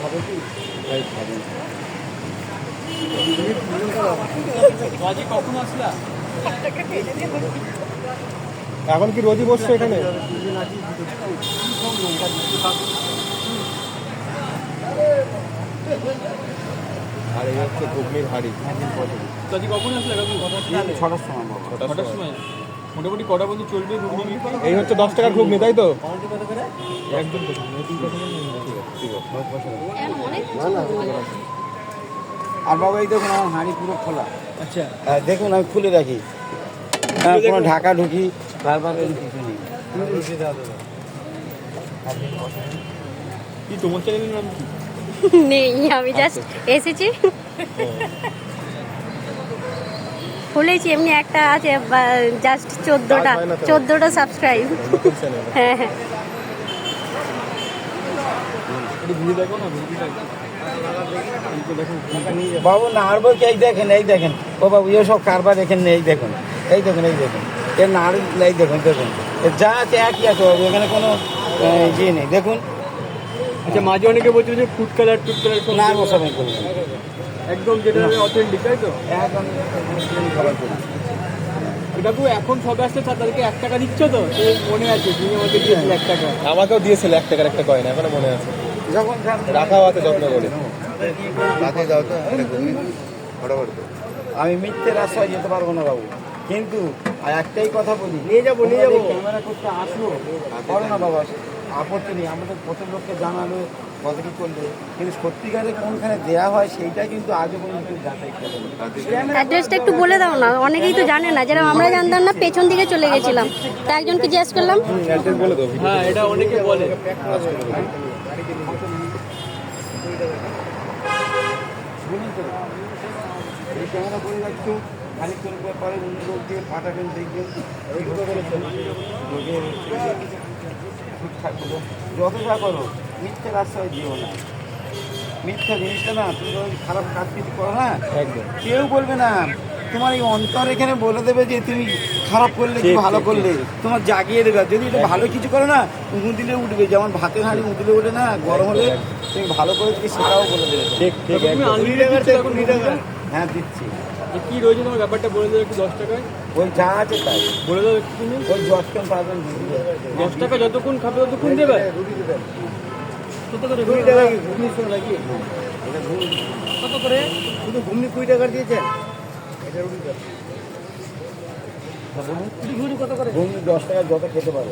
হবে কি কখন আসলা? এখন কি রোজই বসছো এখানে? আর এই হচ্ছে ঘুগনির হাড়ি। দাদি কখন আসলে? 6টার সময়। 6টার সময়। মোটামুটি কটা বন্ধু চলবে ঘুগনি বিক্রি? এই হচ্ছে 10 টাকার ঘুগনি, তাই তো? একদম আর বাবা এই দেখুন আমার হাঁড়ি পুরো খোলা। আচ্ছা, দেখুন আমি খুলে রাখি, কোনো ঢাকা ঢুকি বারবার কিছু নেই। কি তোমার চ্যানেলের নাম কি? নেই, আমি জাস্ট এসেছি, খুলেছি এমনি একটা আছে, জাস্ট 14টা সাবস্ক্রাইব। হ্যাঁ হ্যাঁ, একটু ঘুরে দেখো না, ঘুরে দেখো। বাবু নাড়বো কি? এই দেখেন ও বাবু সব কারবার এখানে নেই, দেখুন এই দেখুন এর নাড় এই দেখুন যা আছে একই আছে বাবু, এখানে কোনো ইয়ে নেই দেখুন। আচ্ছা, মাঝে অনেকে বলছিল যে ফুড কালার না গোসামি করবেন একদম যেটা অথেন্টিক, তাই তো? একদম খাবার করি। কাকু এখন সবে আসছে, তাদেরকে 1 টাকা দিচ্ছ তো? সেই মনে আছে তুমি আমাকে দিয়েছিলে 1 টাকা। আমাকেও দিয়েছিল 1 টাকার একটা কয়েন, এখনো মনে আছে, যখন রাখাও আছে যত্ন করে। আমি মিথ্যের আশ্রয় যেতে পারবো না বাবু, কিন্তু আর একটাই কথা বলি, নিয়ে যাবো ক্যামেরা করতে আসলো করো না বাবা, আপত্তি নেই, আমাদের প্রথম লোককে জানালো কত কি করলে, কিন্তু সত্যিকারে কোনখানে দেয়া হয় সেইটা কিন্তু আজও পর্যন্ত যাচাই করে না। অ্যাড্রেসটা একটু বলে দাও না, অনেকেই তো জানে না, যারা আমরা জানতাম না, পেছন দিকে চলে গেছিলাম, তা একজনকে জিজ্ঞেস করলাম। অ্যাড্রেস বলে দাও। হ্যাঁ, এটা অনেকে বলে। এই ক্যামেরা করে রাখছো, খানিকক্ষণ পরে অন্য লোক দিয়ে পাঠাবেন, দেখবেন যত যা করো মিথ্যের আশ্রয় দিও না। মিথ্যা জিনিসটা না, তুমি যখন খারাপ কাজ কিছু করো না, একদম কেউ বলবে না, তোমার এই অন্তর এখানে বলে দেবে যে তুমি খারাপ করলে কি ভালো করলে, তোমার জাগিয়ে দেবে। যদি এটা ভালো কিছু করো না, উঁদিলে উঠবে, যেমন ভাতের হাঁড়ি উঁদিলে ওঠে না, গরম হলে তুমি ভালো করে দিকে সেটাও বলে দেবে। ঠিক ঠিক তুমি একদম। আনলিমিটেড দিচ্ছ এখন ঘুগনিটা? হ্যাঁ দিচ্ছি, যে কি রয়েছে তোমার ব্যাপারটা বলে দাও একটু। 10 টাকায় ওই যা আছে তাই, বলে দাও একটু তুমি। ওই যতক্ষণ পারবেন 10 টাকা যতক্ষণ খাবে ততক্ষণ দেবে। কত করে? 20 টাকা ঘুগনি শোনো নাকি? কত করে? শুধু ঘুগনি 20 টাকা দিয়েছেন, ঘুগনি 10 টাকা যত খেতে পারো।